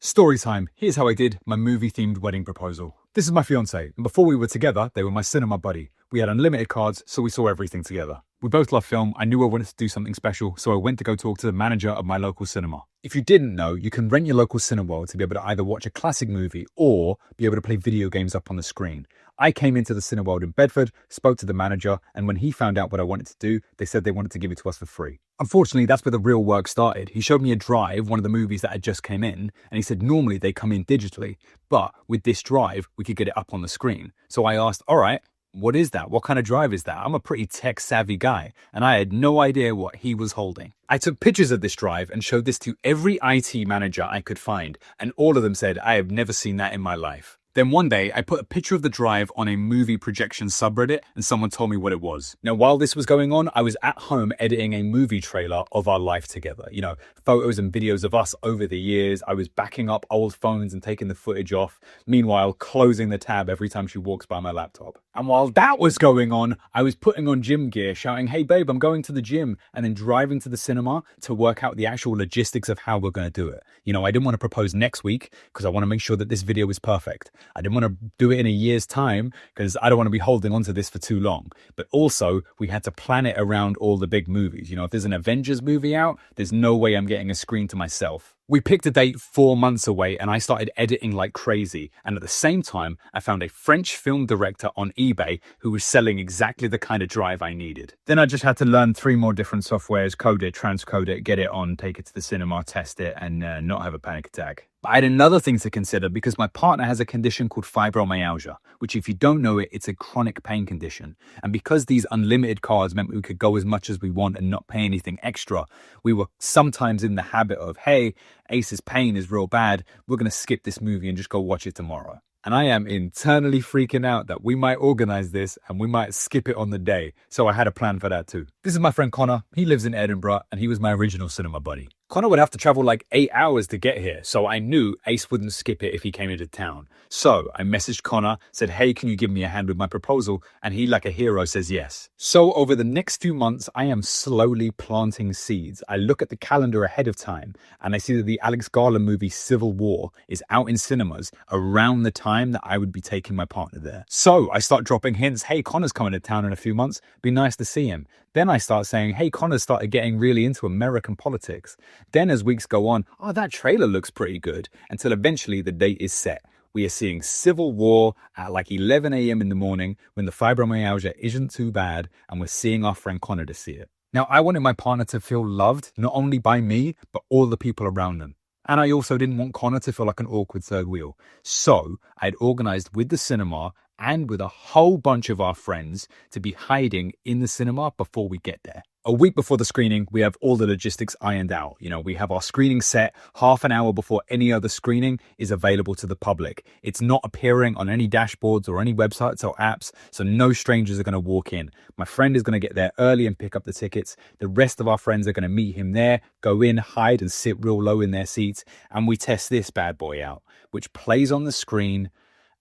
Storytime. Here's how I did my movie-themed wedding proposal. This is my fiance, and before we were together, they were my cinema buddy. We had unlimited cards, so we saw everything together. We both love film. I knew I wanted to do something special, so I went to go talk to the manager of my local cinema. If you didn't know, you can rent your local cinema to be able to either watch a classic movie or be able to play video games up on the screen. I came into the Cineworld in Bedford, spoke to the manager, and when he found out what I wanted to do, they said they wanted to give it to us for free. Unfortunately, that's where the real work started. He showed me a drive, one of the movies that had just came in, and he said normally they come in digitally, but with this drive, we could get it up on the screen. So I asked, all right, what is that? What kind of drive is that? I'm a pretty tech savvy guy, and I had no idea what he was holding. I took pictures of this drive and showed this to every IT manager I could find, and all of them said, I have never seen that in my life. Then one day, I put a picture of the drive on a movie projection subreddit and someone told me what it was. Now, while this was going on, I was at home editing a movie trailer of our life together. You know, photos and videos of us over the years. I was backing up old phones and taking the footage off. Meanwhile, closing the tab every time she walks by my laptop. And while that was going on, I was putting on gym gear, shouting, hey babe, I'm going to the gym, and then driving to the cinema to work out the actual logistics of how we're going to do it. You know, I didn't want to propose next week because I want to make sure that this video is perfect. I didn't want to do it in a year's time because I don't want to be holding on to this for too long. But also, we had to plan it around all the big movies. You know, if there's an Avengers movie out, there's no way I'm getting a screen to myself. We picked a date 4 months away and I started editing like crazy. And at the same time, I found a French film director on eBay who was selling exactly the kind of drive I needed. Then I just had to learn 3 more different softwares, code it, transcode it, get it on, take it to the cinema, test it, and not have a panic attack. But I had another thing to consider because my partner has a condition called fibromyalgia, which if you don't know it, it's a chronic pain condition. And because these unlimited cards meant we could go as much as we want and not pay anything extra, we were sometimes in the habit of, hey, Ace's pain is real bad, we're going to skip this movie and just go watch it tomorrow. And I am internally freaking out that we might organize this and we might skip it on the day. So I had a plan for that too. This is my friend Connor. He lives in Edinburgh and he was my original cinema buddy. Connor would have to travel like 8 hours to get here, so I knew Ace wouldn't skip it if he came into town. So I messaged Connor, said, hey, can you give me a hand with my proposal? And he, like a hero, says yes. So over the next few months, I am slowly planting seeds. I look at the calendar ahead of time and I see that the Alex Garland movie Civil War is out in cinemas around the time that I would be taking my partner there. So I start dropping hints, hey, Connor's coming to town in a few months, be nice to see him. Then I start saying, hey, Connor started getting really into American politics. Then as weeks go on, oh, that trailer looks pretty good, until eventually the date is set. We are seeing Civil War at like 11 a.m. in the morning when the fibromyalgia isn't too bad, and we're seeing our friend Connor to see it. Now, I wanted my partner to feel loved, not only by me, but all the people around them. And I also didn't want Connor to feel like an awkward third wheel. So I'd organized with the cinema and with a whole bunch of our friends to be hiding in the cinema before we get there. A week before the screening, we have all the logistics ironed out. You know, we have our screening set half an hour before any other screening is available to the public. It's not appearing on any dashboards or any websites or apps, so no strangers are going to walk in. My friend is going to get there early and pick up the tickets. The rest of our friends are going to meet him there, go in, hide and sit real low in their seats, and we test this bad boy out, which plays on the screen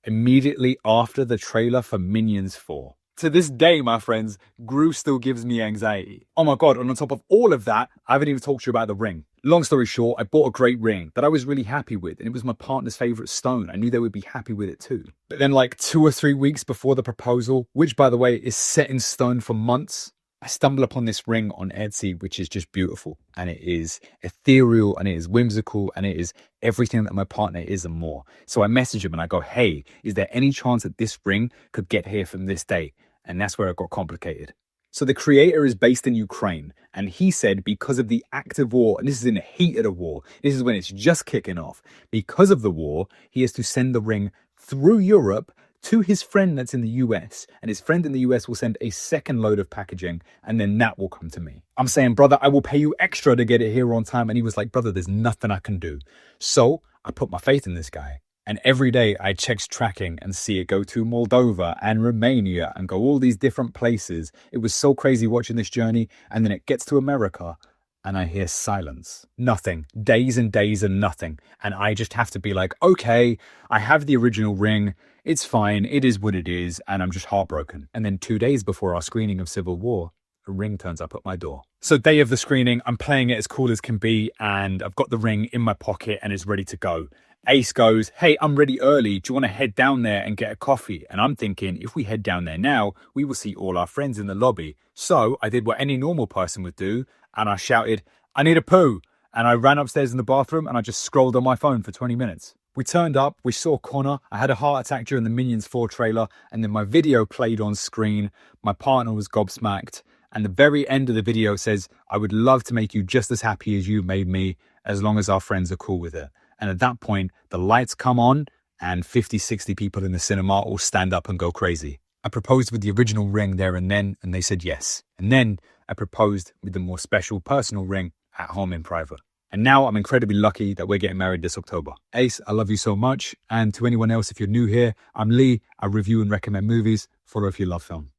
immediately after the trailer for Minions 4. To this day, my friends, Gru still gives me anxiety. Oh my God, and on top of all of that, I haven't even talked to you about the ring. Long story short, I bought a great ring that I was really happy with, and it was my partner's favorite stone. I knew they would be happy with it too. But then like 2 or 3 weeks before the proposal, which by the way is set in stone for months, I stumble upon this ring on Etsy, which is just beautiful, and it is ethereal, and it is whimsical, and it is everything that my partner is and more. So I message him and I go, hey, is there any chance that this ring could get here from this day? And that's where it got complicated. So the creator is based in Ukraine, and he said because of the active war, and this is in the heat of the war, this is when it's just kicking off, because of the war, he has to send the ring through Europe to his friend that's in the US, and his friend in the US will send a second load of packaging, and then that will come to me. I'm saying, brother, I will pay you extra to get it here on time. And he was like, brother, there's nothing I can do. So I put my faith in this guy. And every day I check tracking and see it go to Moldova and Romania and go all these different places. It was so crazy watching this journey. And then it gets to America and I hear silence. Nothing. Days and days and nothing. And I just have to be like, okay, I have the original ring. It's fine. It is what it is. And I'm just heartbroken. And then 2 days before our screening of Civil War, a ring turns up at my door. So day of the screening, I'm playing it as cool as can be. And I've got the ring in my pocket and it's ready to go. Ace goes, hey, I'm ready early. Do you want to head down there and get a coffee? And I'm thinking, if we head down there now, we will see all our friends in the lobby. So I did what any normal person would do, and I shouted, I need a poo. And I ran upstairs in the bathroom and I just scrolled on my phone for 20 minutes. We turned up, we saw Connor, I had a heart attack during the Minions 4 trailer, and then my video played on screen. My partner was gobsmacked, and the very end of the video says, I would love to make you just as happy as you made me, as long as our friends are cool with it. And at that point, the lights come on and 50, 60 people in the cinema all stand up and go crazy. I proposed with the original ring there and then, and they said yes. And then I proposed with the more special personal ring at home in private. And now I'm incredibly lucky that we're getting married this October. Ace, I love you so much. And to anyone else, if you're new here, I'm Lee. I review and recommend movies. Follow if you love film.